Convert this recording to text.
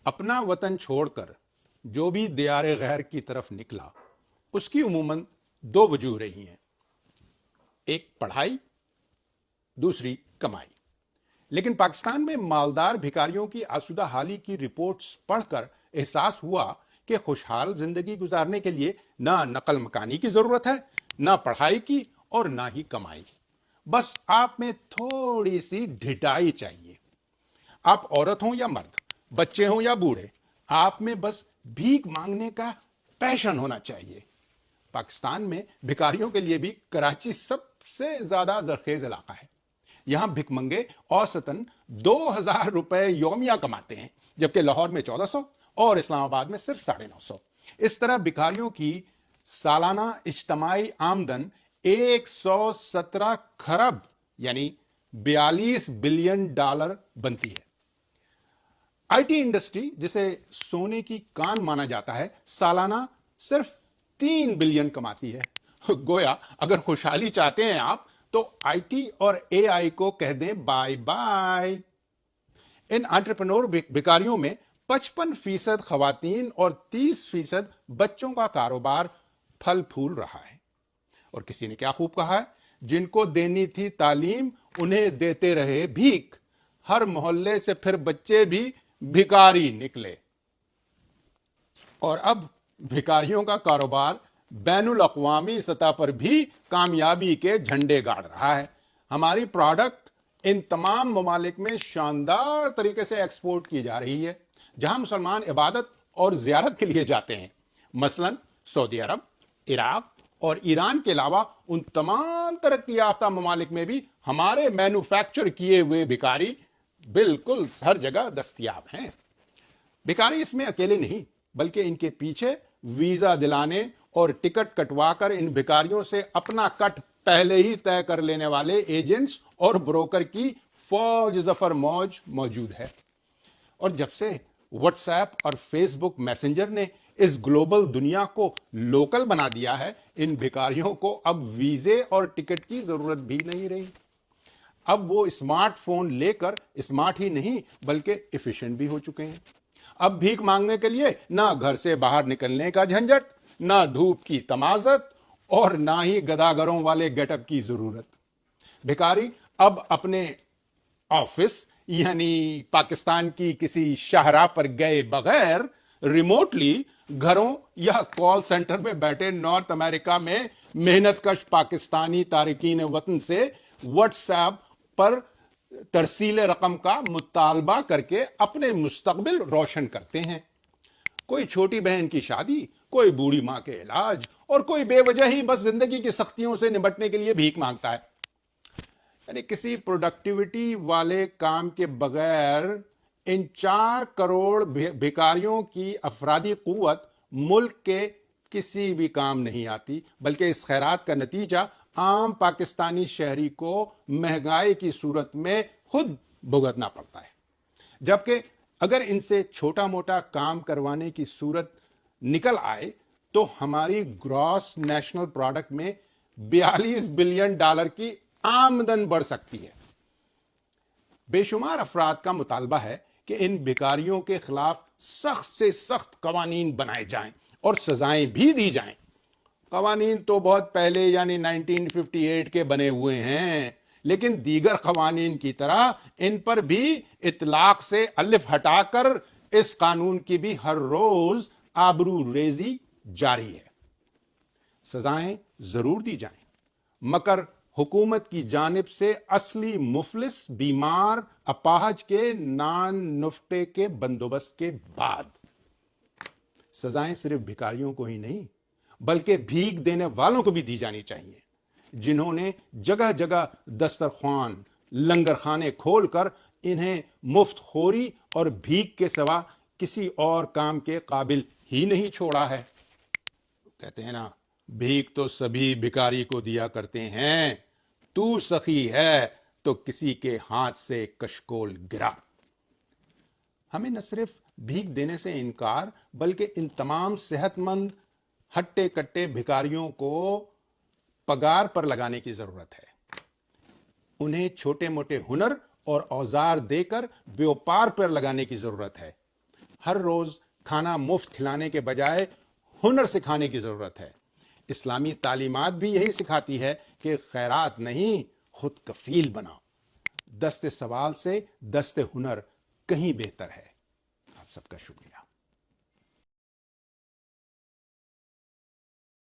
اپنا وطن چھوڑ کر جو بھی دیار غیر کی طرف نکلا اس کی عموماً دو وجوہ رہی ہیں، ایک پڑھائی، دوسری کمائی۔ لیکن پاکستان میں مالدار بھکاریوں کی آسودہ حالی کی رپورٹس پڑھ کر احساس ہوا کہ خوشحال زندگی گزارنے کے لیے نہ نقل مکانی کی ضرورت ہے، نہ پڑھائی کی، اور نہ ہی کمائی کی۔ بس آپ میں تھوڑی سی ڈھٹائی چاہیے۔ آپ عورت ہوں یا مرد، بچے ہوں یا بوڑھے، آپ میں بس بھیک مانگنے کا پیشن ہونا چاہیے۔ پاکستان میں بھکاریوں کے لیے بھی کراچی سب سے زیادہ زرخیز علاقہ ہے۔ یہاں بھک منگے اوسطاً 2000 روپے یومیہ کماتے ہیں، جبکہ لاہور میں 1400 اور اسلام آباد میں صرف 950۔ اس طرح بھکاریوں کی سالانہ اجتماعی آمدن 117 کھرب یعنی 42 بلین ڈالر بنتی ہے۔ آئی ٹی انڈسٹری، جسے سونے کی کان مانا جاتا ہے، سالانہ صرف 3 بلین کماتی ہے۔ گویا اگر خوشحالی چاہتے ہیں آپ تو آئی ٹی اور اے آئی کو کہہ دیں بائے بائے۔ ان انٹرپرنور بھکاریوں میں 55% خواتین اور 30% بچوں کا کاروبار پھل پھول رہا ہے۔ اور کسی نے کیا خوب کہا ہے، جن کو دینی تھی تعلیم انہیں دیتے رہے بھیک، ہر محلے سے پھر بچے بھی بھکاری نکلے۔ اور اب بھکاریوں کا کاروبار بین الاقوامی سطح پر بھی کامیابی کے جھنڈے گاڑ رہا ہے۔ ہماری پروڈکٹ ان تمام ممالک میں شاندار طریقے سے ایکسپورٹ کی جا رہی ہے، جہاں مسلمان عبادت اور زیارت کے لیے جاتے ہیں۔ مثلا سعودی عرب، عراق اور ایران کے علاوہ ان تمام ترقی یافتہ ممالک میں بھی ہمارے مینوفیکچر کیے ہوئے بھکاری بالکل ہر جگہ دستیاب ہیں۔ بھکاری اس میں اکیلے نہیں، بلکہ ان کے پیچھے ویزا دلانے اور ٹکٹ کٹوا کر ان بھکاریوں سے اپنا کٹ پہلے ہی طے کر لینے والے ایجنٹس اور بروکر کی فوج ظفر موج موجود ہے۔ اور جب سے واٹس ایپ اور فیس بک میسنجر نے اس گلوبل دنیا کو لوکل بنا دیا ہے، ان بھکاریوں کو اب ویزے اور ٹکٹ کی ضرورت بھی نہیں رہی۔ اب وہ اسمارٹ فون لے کر اسمارٹ ہی نہیں بلکہ ایفیشینٹ بھی ہو چکے ہیں۔ اب بھیک مانگنے کے لیے نہ گھر سے باہر نکلنے کا جھنجٹ، نہ دھوپ کی تمازت، اور نہ ہی گداگروں والے گیٹ اپ کی ضرورت۔ بھکاری اب اپنے آفس یعنی پاکستان کی کسی شاہراہ پر گئے بغیر ریموٹلی گھروں یا کال سینٹر میں بیٹھے نارتھ امریکہ میں محنت کش پاکستانی تارکین وطن سے واٹس ایپ پر ترسیل رقم کا مطالبہ کر کے اپنے مستقبل روشن کرتے ہیں۔ کوئی چھوٹی بہن کی شادی، کوئی بوڑھی ماں کے علاج، اور کوئی بے وجہ ہی بس زندگی کی سختیوں سے نمٹنے کے لیے بھیک مانگتا ہے۔ یعنی کسی پروڈکٹیوٹی والے کام کے بغیر ان 4 کروڑ بھکاریوں کی افرادی قوت ملک کے کسی بھی کام نہیں آتی، بلکہ اس خیرات کا نتیجہ عام پاکستانی شہری کو مہنگائی کی صورت میں خود بھگتنا پڑتا ہے۔ جبکہ اگر ان سے چھوٹا موٹا کام کروانے کی صورت نکل آئے تو ہماری گراس نیشنل پروڈکٹ میں 42 بلین ڈالر کی آمدن بڑھ سکتی ہے۔ بے شمار افراد کا مطالبہ ہے کہ ان بھکاریوں کے خلاف سخت سے سخت قوانین بنائے جائیں اور سزائیں بھی دی جائیں۔ قوانین تو بہت پہلے یعنی 1958 کے بنے ہوئے ہیں، لیکن دیگر قوانین کی طرح ان پر بھی اطلاق سے الف ہٹا کر اس قانون کی بھی ہر روز آبرو ریزی جاری ہے۔ سزائیں ضرور دی جائیں، مگر حکومت کی جانب سے اصلی مفلس، بیمار، اپاہج کے نان نفقے کے بندوبست کے بعد۔ سزائیں صرف بھکاریوں کو ہی نہیں بلکہ بھیک دینے والوں کو بھی دی جانی چاہیے، جنہوں نے جگہ جگہ دسترخوان، لنگر خانے کھول کر انہیں مفت خوری اور بھیک کے سوا کسی اور کام کے قابل ہی نہیں چھوڑا ہے۔ کہتے ہیں نا، بھیک تو سبھی بھکاری کو دیا کرتے ہیں، تو سخی ہے تو کسی کے ہاتھ سے کشکول گرا۔ ہمیں نہ صرف بھیک دینے سے انکار بلکہ ان تمام صحت مند ہٹے کٹے بھکاریوں کو پگار پر لگانے کی ضرورت ہے۔ انہیں چھوٹے موٹے ہنر اور اوزار دے کر بیوپار پر لگانے کی ضرورت ہے۔ ہر روز کھانا مفت کھلانے کے بجائے ہنر سکھانے کی ضرورت ہے۔ اسلامی تعلیمات بھی یہی سکھاتی ہے کہ خیرات نہیں، خود کفیل بناؤ۔ دست سوال سے دست ہنر کہیں بہتر ہے۔ آپ سب کا شکریہ۔